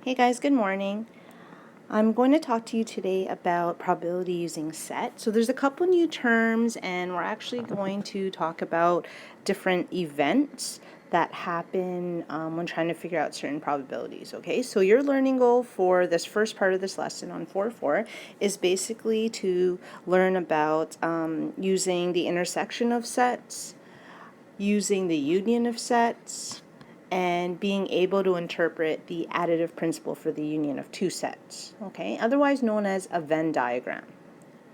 Hey guys, good morning. I'm going to talk to you today about probability using set. So there's a couple new terms and we're actually going to talk about different events that happen when trying to figure out certain probabilities, okay? So your learning goal for this first part of this lesson on 4.4 is basically to learn about using the intersection of sets, using the union of sets, and being able to interpret the additive principle for the union of two sets, okay? Otherwise known as a Venn diagram.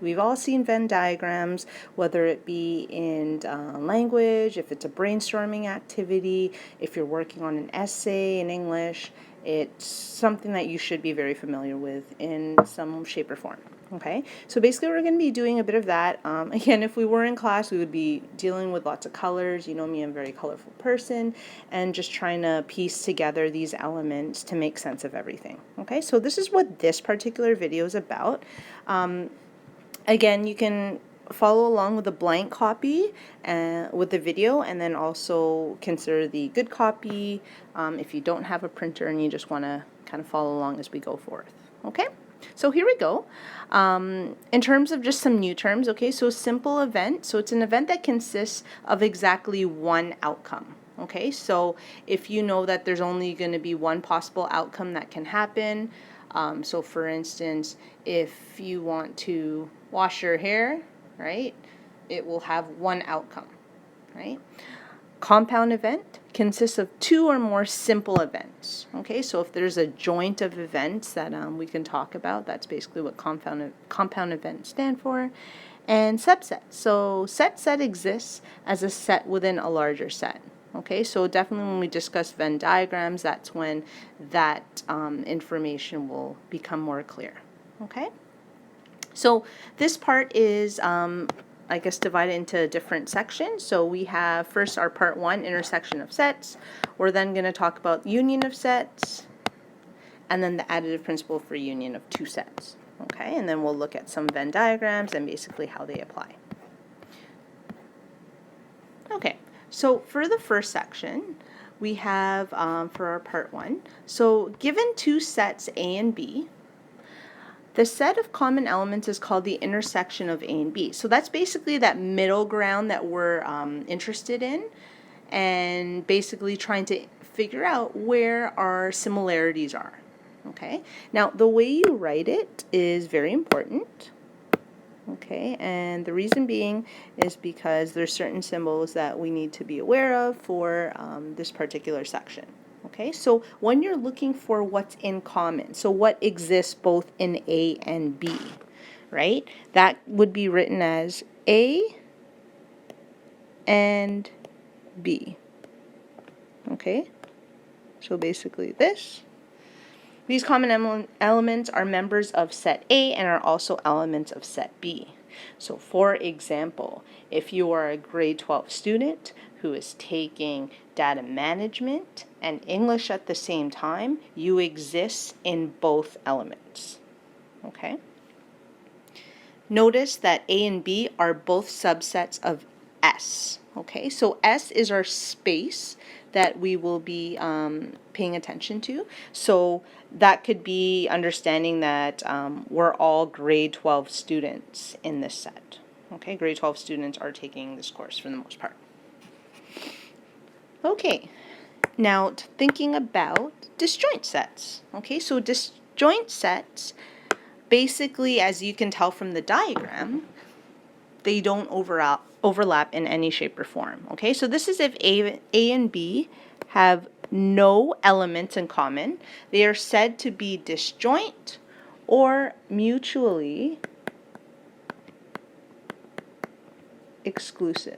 We've all seen Venn diagrams, whether it be in language, if it's a brainstorming activity, if you're working on an essay in English. It's something that you should be very familiar with in some shape or form. Okay, so basically we're going to be doing a bit of that. Again, if we were in class, we would be dealing with lots of colors. You know me, I'm a very colorful person, and just trying to piece together these elements to make sense of everything. Okay, so this is what this particular video is about. Again, you can follow along with a blank copy with the video, and then also consider the good copy if you don't have a printer and you just want to kind of follow along as we go forth. Okay, so here we go. In terms of just some new terms, okay, so simple event. So it's an event that consists of exactly one outcome. Okay, so if you know that there's only going to be one possible outcome that can happen, so for instance, if you want to wash your hair, right, it will have one outcome, right? Compound event consists of two or more simple events. Okay, so if there's a joint of events that we can talk about, that's basically what compound events stand for. And subset. So set exists as a set within a larger set. Okay, so definitely when we discuss Venn diagrams, that's when that information will become more clear. Okay, so this part is I guess divided into different sections. So we have first our part 1, intersection of sets. We're then going to talk about union of sets, and then the additive principle for union of two sets. Okay, and then we'll look at some Venn diagrams and basically how they apply. Okay, so for the first section, we have for our part 1, so given two sets A and B, the set of common elements is called the intersection of A and B. So that's basically that middle ground that we're interested in, and basically trying to figure out where our similarities are. Okay, now the way you write it is very important. Okay, and the reason being is because there's certain symbols that we need to be aware of for this particular section. Okay, so when you're looking for what's in common, so what exists both in A and B, right? That would be written as A and B. Okay, so basically this. These common elements are members of set A and are also elements of set B. So for example, if you are a grade 12 student who is taking data management and English at the same time, you exist in both elements. Okay? Notice that A and B are both subsets of S. Okay, so S is our space that we will be paying attention to. So that could be understanding that we're all grade 12 students in this set. Okay, grade 12 students are taking this course for the most part. Okay, now thinking about disjoint sets. Okay, so disjoint sets, basically, as you can tell from the diagram, they don't overlap in any shape or form. Okay, so this is if A and B have no elements in common. They are said to be disjoint or mutually exclusive.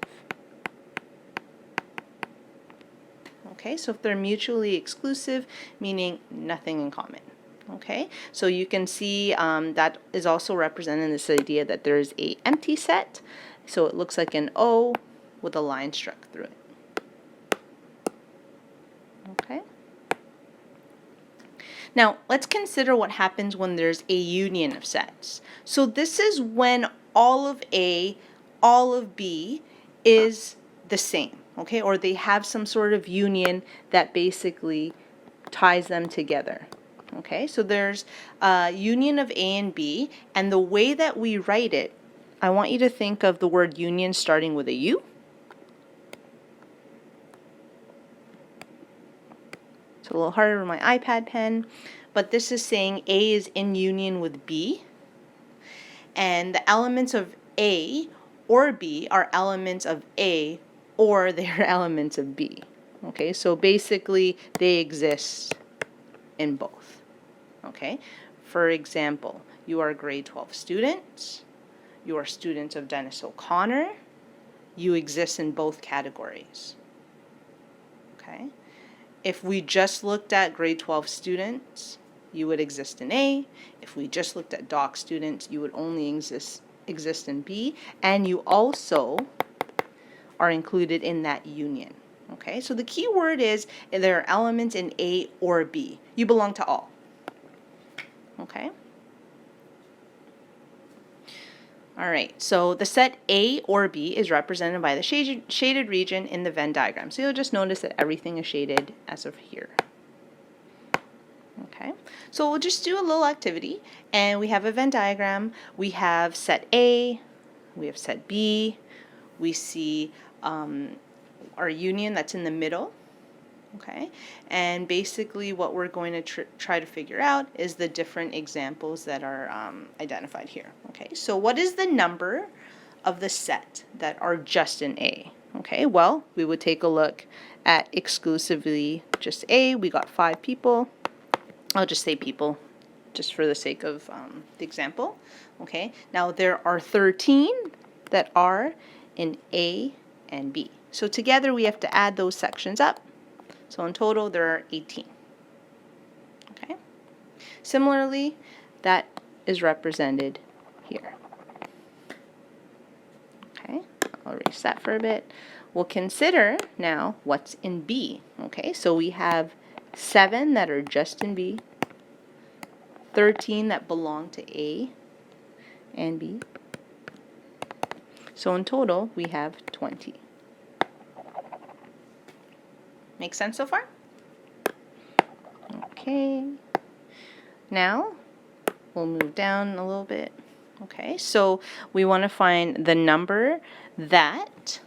Okay, so if they're mutually exclusive, meaning nothing in common. Okay, so you can see that is also represented in this idea that there is a empty set. So it looks like an O with a line struck through it. Okay. Now, let's consider what happens when there's a union of sets. So this is when all of A, all of B is the same, okay? Or they have some sort of union that basically ties them together, Okay, so there's a union of A and B, and the way that we write it, I want you to think of the word union starting with a U. It's a little harder with my iPad pen, but this is saying A is in union with B, and the elements of A or B are elements of A or they're elements of B. Okay, so basically they exist in both. Okay, for example, you are a grade 12 student, you are students of Dennis O'Connor, you exist in both categories. Okay, if we just looked at grade 12 students, you would exist in A. If we just looked at doc students, you would only exist in B, and you also are included in that union. Okay, so the key word is there are elements in A or B. You belong to all. Okay. All right, so the set A or B is represented by the shaded region in the Venn diagram. So you'll just notice that everything is shaded as of here. Okay, so we'll just do a little activity, and we have a Venn diagram. We have set A, we have set B, we see our union that's in the middle. Okay, and basically what we're going to try to figure out is the different examples that are identified here. Okay, so what is the number of the set that are just in A? Okay, well, we would take a look at exclusively just A. We got 5 people. I'll just say people just for the sake of the example. Okay, now there are 13 that are in A and B. So together we have to add those sections up. So in total, there are 18. Okay. Similarly, that is represented here. Okay, I'll erase that for a bit. We'll consider now what's in B. Okay, so we have 7 that are just in B, 13 that belong to A and B. So in total, we have 20. Make sense so far? Okay. Now, we'll move down a little bit. Okay, so we want to find the number that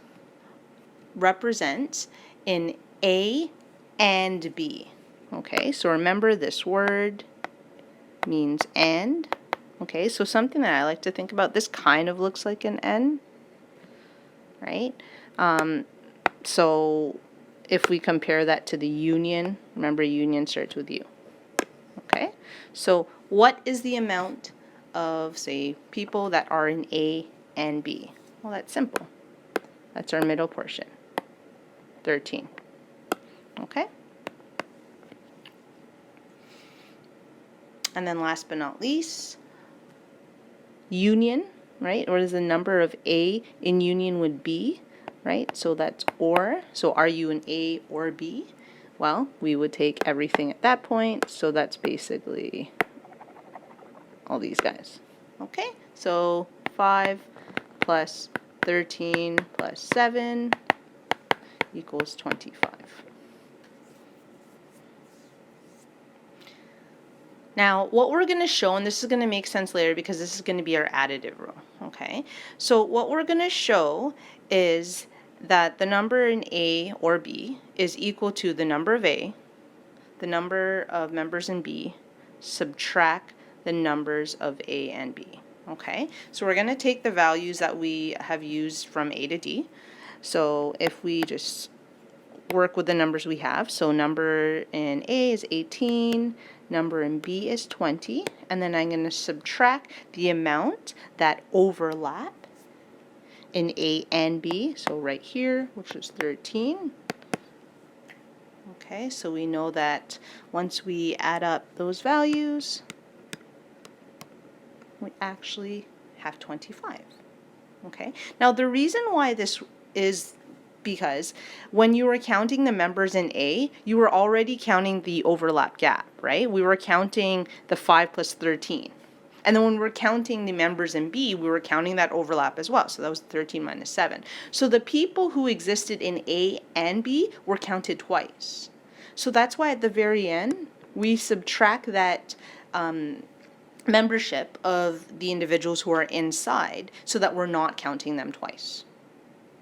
represents in A and B. Okay, so remember this word means and. Okay, so something that I like to think about, this kind of looks like an N, right? So if we compare that to the union, remember union starts with U. Okay, so what is the amount of, say, people that are in A and B? Well, that's simple. That's our middle portion, 13. Okay? And then last but not least, union, right? What is the number of A in union with B? Right, so that's or. So are you an A or B? Well, we would take everything at that point, so that's basically all these guys. Okay, so 5 plus 13 plus 7 equals 25. Now, what we're going to show, and this is going to make sense later because this is going to be our additive rule, okay? So what we're going to show is that the number in A or B is equal to the number of A, the number of members in B, subtract the numbers of A and B, okay? So we're going to take the values that we have used from A to D. So if we just work with the numbers we have, so number in A is 18, number in B is 20, and then I'm going to subtract the amount that overlap in A and B, so right here, which is 13. Okay, so we know that once we add up those values, we actually have 25. Okay, now the reason why this is because when you were counting the members in A, you were already counting the overlap gap, right? We were counting the 5 plus 13. And then when we're counting the members in B, we were counting that overlap as well. So that was 13 minus 7. So the people who existed in A and B were counted twice. So that's why at the very end, we subtract that membership of the individuals who are inside so that we're not counting them twice.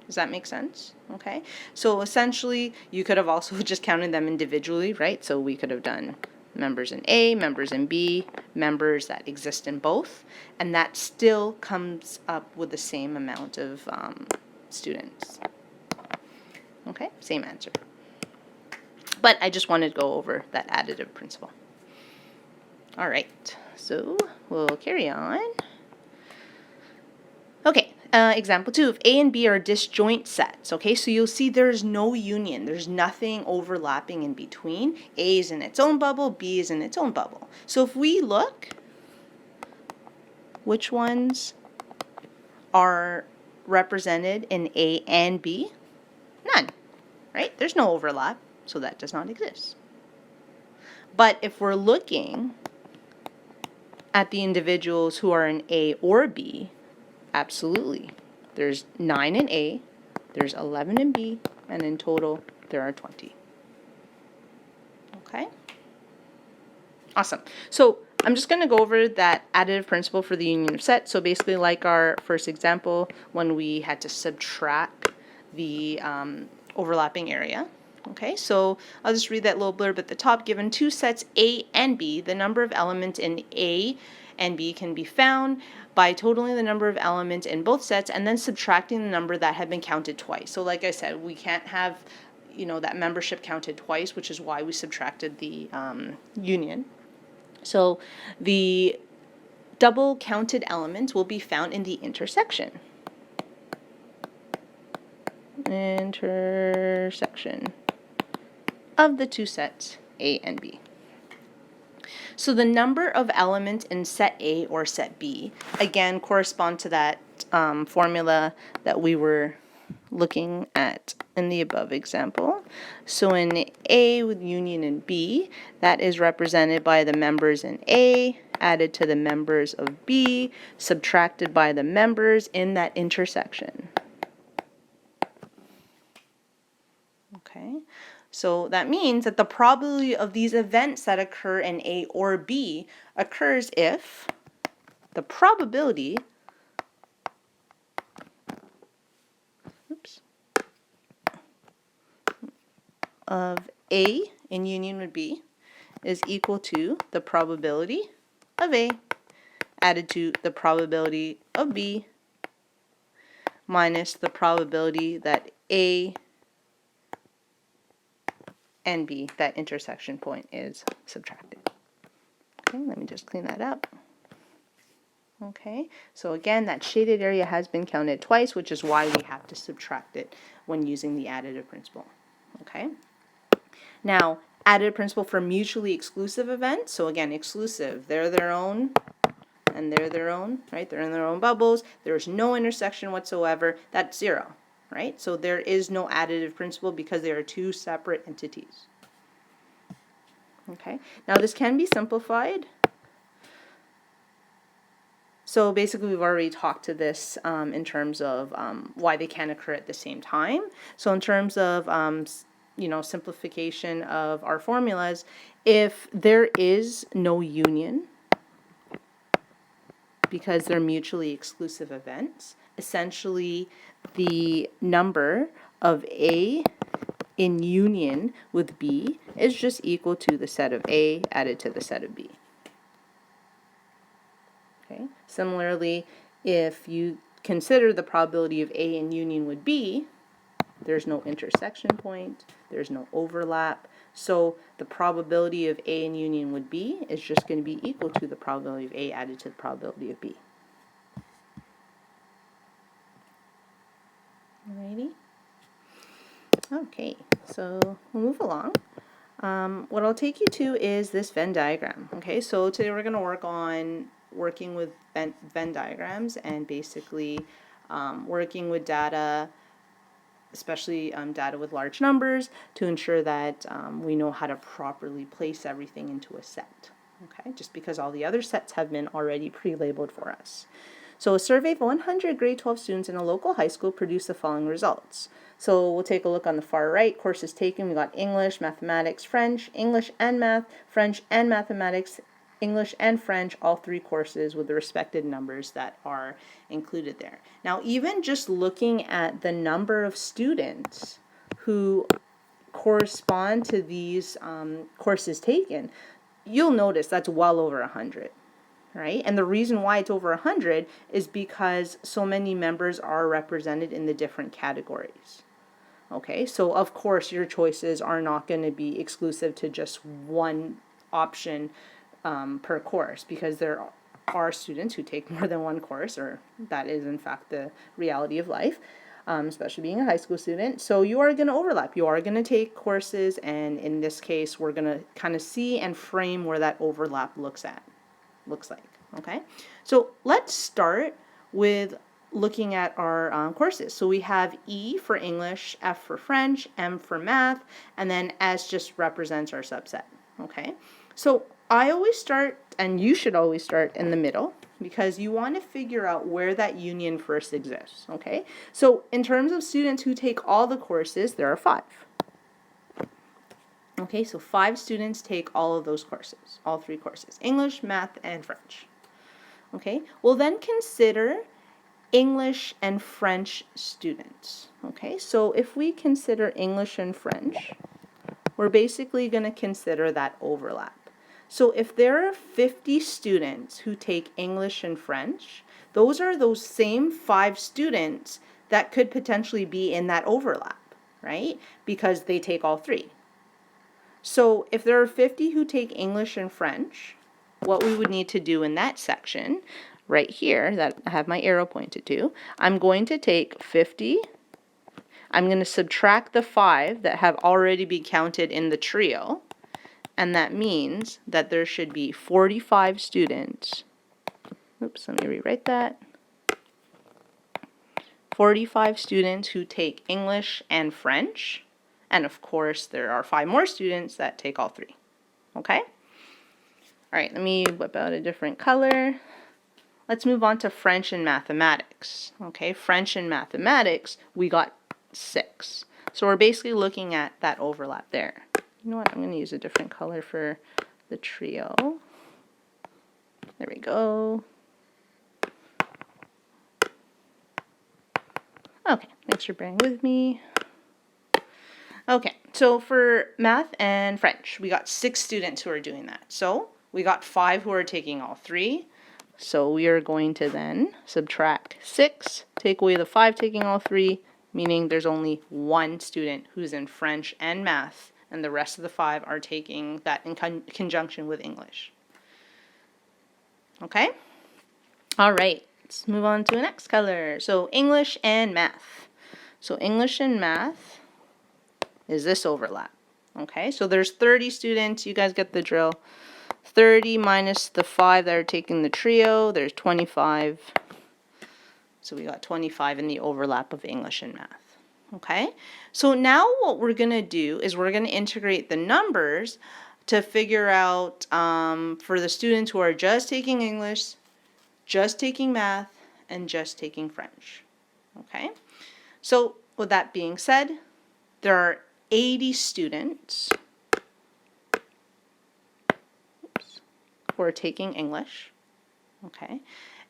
Does that make sense? Okay. So essentially, you could have also just counted them individually, right? So we could have done members in A, members in B, members that exist in both, and that still comes up with the same amount of students. Okay, same answer. But I just wanted to go over that additive principle. All right, so we'll carry on. Okay, example 2, if A and B are disjoint sets, okay, so you'll see there's no union, there's nothing overlapping in between. A is in its own bubble, B is in its own bubble. So if we look, which ones are represented in A and B? None, right? There's no overlap, so that does not exist. But if we're looking at the individuals who are in A or B, absolutely. There's 9 in A, there's 11 in B, and in total there are 20. Okay? Awesome. So I'm just going to go over that additive principle for the union of sets. So basically like our first example when we had to subtract the overlapping area. Okay, so I'll just read that little blurb at the top. Given two sets A and B, the number of elements in A and B can be found by totaling the number of elements in both sets and then subtracting the number that had been counted twice. So like I said, we can't have, you know, that membership counted twice, which is why we subtracted the union. So the double counted elements will be found in the intersection. Intersection of the two sets A and B. So the number of elements in set A or set B, again, correspond to that formula that we were looking at in the above example. So in A with union in B, that is represented by the members in A added to the members of B, subtracted by the members in that intersection. Okay. So that means that the probability of these events that occur in A or B occurs if the probability of A in union with B is equal to the probability of A added to the probability of B minus the probability that A and B, that intersection point, is subtracted. Okay, let me just clean that up. Okay, so again, that shaded area has been counted twice, which is why we have to subtract it when using the additive principle. Okay, now additive principle for mutually exclusive events. So again, exclusive, they're their own and they're their own, right? They're in their own bubbles. There's no intersection whatsoever. That's 0. Right? So there is no additive principle because they are two separate entities. Okay, now this can be simplified. So basically we've already talked to this in terms of why they can occur at the same time. So in terms of simplification of our formulas, if there is no union because they're mutually exclusive events, essentially the number of A in union with B is just equal to the set of A added to the set of B. Okay. Similarly, if you consider the probability of A in union with B, there's no intersection point, there's no overlap, so the probability of A in union with B is just going to be equal to the probability of A added to the probability of B. Alrighty. Okay, so we'll move along. What I'll take you to is this Venn diagram. Okay, so today we're going to work on working with Venn diagrams and basically working with data, especially data with large numbers, to ensure that we know how to properly place everything into a set. Okay, just because all the other sets have been already pre-labeled for us. So a survey of 100 grade 12 students in a local high school produced the following results. So we'll take a look on the far right. Courses taken, we got English, mathematics, French, English and math, French and mathematics, English and French, all 3 courses with the respective numbers that are included there. Now, even just looking at the number of students who correspond to these courses taken, you'll notice that's well over 100, right? And the reason why it's over 100 is because so many members are represented in the different categories. Okay, so of course your choices are not going to be exclusive to just one option per course, because there are students who take more than one course, or that is in fact the reality of life, especially being a high school student. So you are going to overlap. You are going to take courses, and in this case, we're going to kind of see and frame where that overlap looks like. Okay, so let's start with looking at our courses. So we have E for English, F for French, M for math, and then S just represents our subset. Okay, so I always start, and you should always start in the middle, because you want to figure out where that union first exists. Okay, so in terms of students who take all the courses, there are 5. Okay, so 5 students take all of those courses, all 3 courses, English, math, and French. Okay, we'll then consider English and French students. Okay, so if we consider English and French, we're basically going to consider that overlap. So if there are 50 students who take English and French, those are those same 5 students that could potentially be in that overlap, right? Because they take all 3. So if there are 50 who take English and French, what we would need to do in that section, right here, that I have my arrow pointed to, I'm going to take 50, I'm going to subtract the 5 that have already been counted in the trio, and that means that there should be 45 students. Oops, let me rewrite that. 45 students who take English and French, and of course there are 5 more students that take all 3. Okay? All right, let me whip out a different color. Let's move on to French and mathematics. Okay, French and mathematics, we got 6. So we're basically looking at that overlap there. You know what, I'm going to use a different color for the trio. There we go. Okay, thanks for bearing with me. Okay, so for math and French, we got 6 students who are doing that. So we got 5 who are taking all 3. So we are going to then subtract 6, take away the 5 taking all 3, meaning there's only 1 student who's in French and math, and the rest of the 5 are taking that in conjunction with English. Okay? All right, let's move on to the next color. So English and math. So English and math is this overlap. Okay, so there's 30 students. You guys get the drill. 30 minus the 5 that are taking the trio, there's 25. So we got 25 in the overlap of English and math. Okay, so now what we're going to do is we're going to integrate the numbers to figure out for the students who are just taking English, just taking math, and just taking French. Okay, so with that being said, there are 80 students who are taking English. Okay,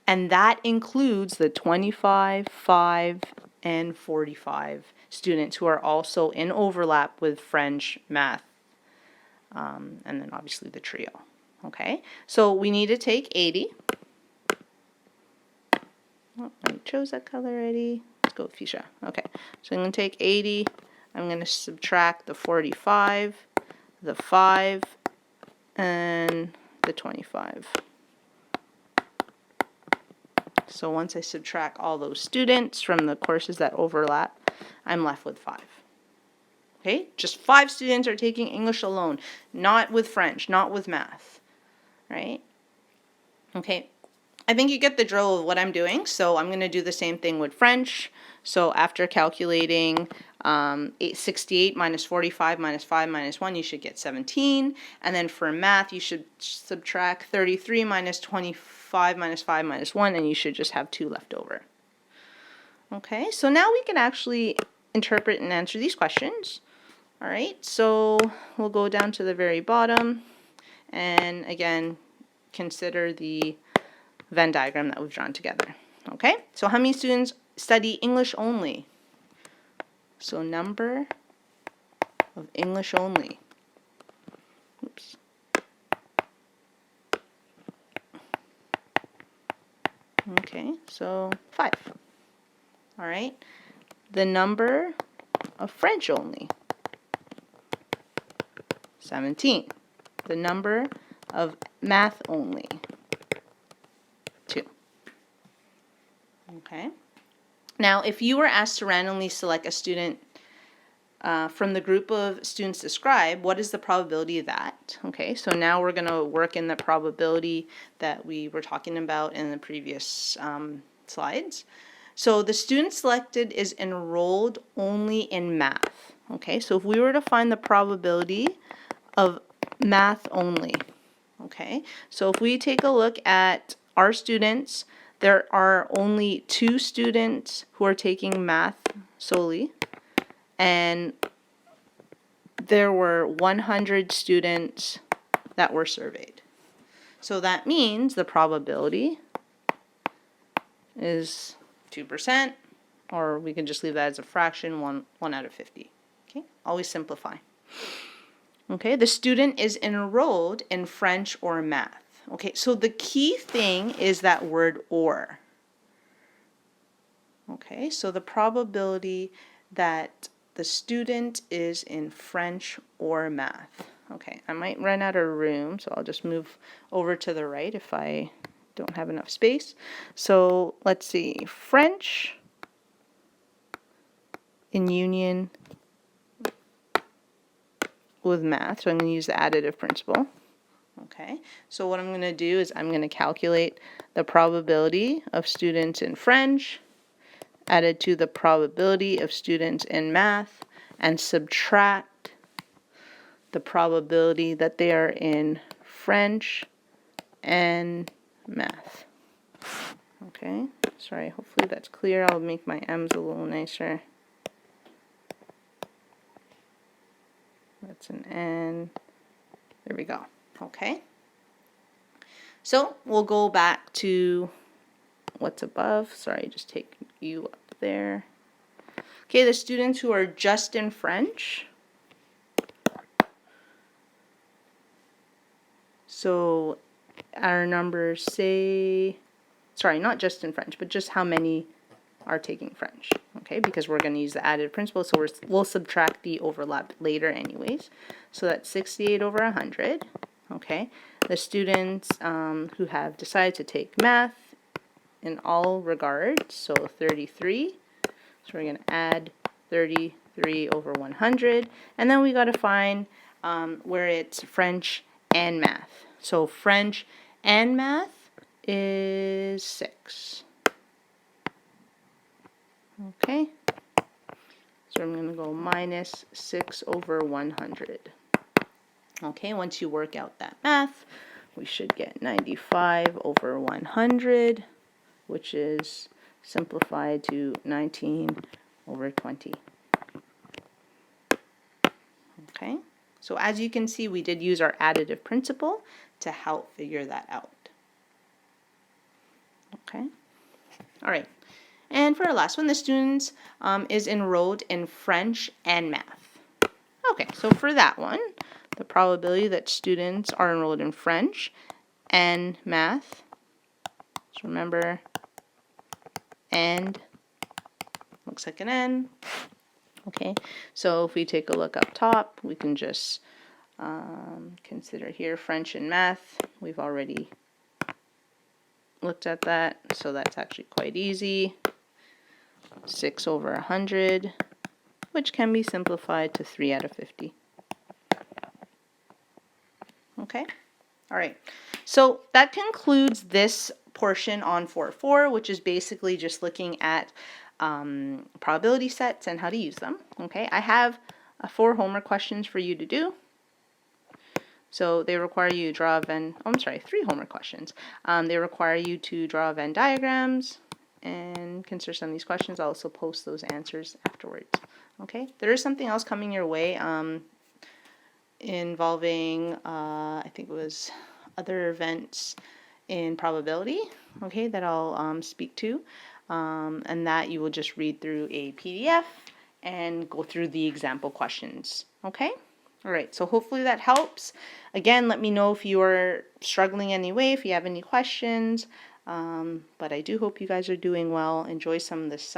and that includes the 25, 5, and 45 students who are also in overlap with French, math, and then obviously the trio. Okay, so we need to take 80. Oh, I chose that color already. Let's go with fuchsia. Okay, so I'm going to take 80. I'm going to subtract the 45, the 5, and the 25. So once I subtract all those students from the courses that overlap, I'm left with 5. Okay, just 5 students are taking English alone, not with French, not with math, right? Okay, I think you get the drill of what I'm doing. So I'm going to do the same thing with French. So after calculating 68 minus 45 minus 5 minus 1, you should get 17. And then for math, you should subtract 33 minus 25 minus 5 minus 1, and you should just have 2 left over. Okay, so now we can actually interpret and answer these questions. All right, so we'll go down to the very bottom, and again, consider the Venn diagram that we've drawn together. Okay, so how many students study English only? So number of English only. Oops. Okay, so 5. All right, the number of French only. 17. The number of math only. 2. Okay. Now, if you were asked to randomly select a student from the group of students described, what is the probability of that? Okay, so now we're going to work in the probability that we were talking about in the previous slides. So the student selected is enrolled only in math. Okay, so if we were to find the probability of math only, okay, so if we take a look at our students, there are only 2 students who are taking math solely, and there were 100 students that were surveyed. So that means the probability is 2%, or we can just leave that as a fraction, 1 out of 50. Okay, always simplify. Okay, the student is enrolled in French or math. Okay, so the key thing is that word or. Okay, so the probability that the student is in French or math. Okay, I might run out of room, so I'll just move over to the right if I don't have enough space. So let's see, French in union with math. So I'm going to use the additive principle. Okay, so what I'm going to do is I'm going to calculate the probability of students in French added to the probability of students in math and subtract the probability that they are in French and math. Okay, sorry, hopefully that's clear. I'll make my M's a little nicer. That's an N. There we go. Okay. So we'll go back to what's above. Sorry, just take you up there. Okay, the students who are just in French. So our numbers say, sorry, not just in French, but just how many are taking French. Okay, because we're going to use the additive principle, so we'll subtract the overlap later anyways. So that's 68 over 100. Okay, the students who have decided to take math in all regards, so 33. So we're going to add 33 over 100, and then we got to find where it's French and math. So French and math is 6. Okay, so I'm going to go minus 6 over 100. Okay, once you work out that math, we should get 95 over 100, which is simplified to 19 over 20. Okay, so as you can see, we did use our additive principle to help figure that out. Okay, all right. And for our last one, the students is enrolled in French and math. Okay, so for that one, the probability that students are enrolled in French and math, so remember, and looks like an N. Okay, so if we take a look up top, we can just consider here French and math. We've already looked at that, so that's actually quite easy. 6 over 100, which can be simplified to 3 out of 50. Okay, all right. So that concludes this portion on 4.4, which is basically just looking at probability sets and how to use them. Okay, I have 4 homework questions for you to do. So they require you to draw a Venn, oh, I'm sorry, 3 homework questions. They require you to draw Venn diagrams and consider some of these questions. I'll also post those answers afterwards. Okay, there is something else coming your way involving, I think it was other events in probability, okay, that I'll speak to, and that you will just read through a PDF and go through the example questions, okay? All right, so hopefully that helps. Again, let me know if you are struggling anyway, if you have any questions, but I do hope you guys are doing well. Enjoy some of the sun.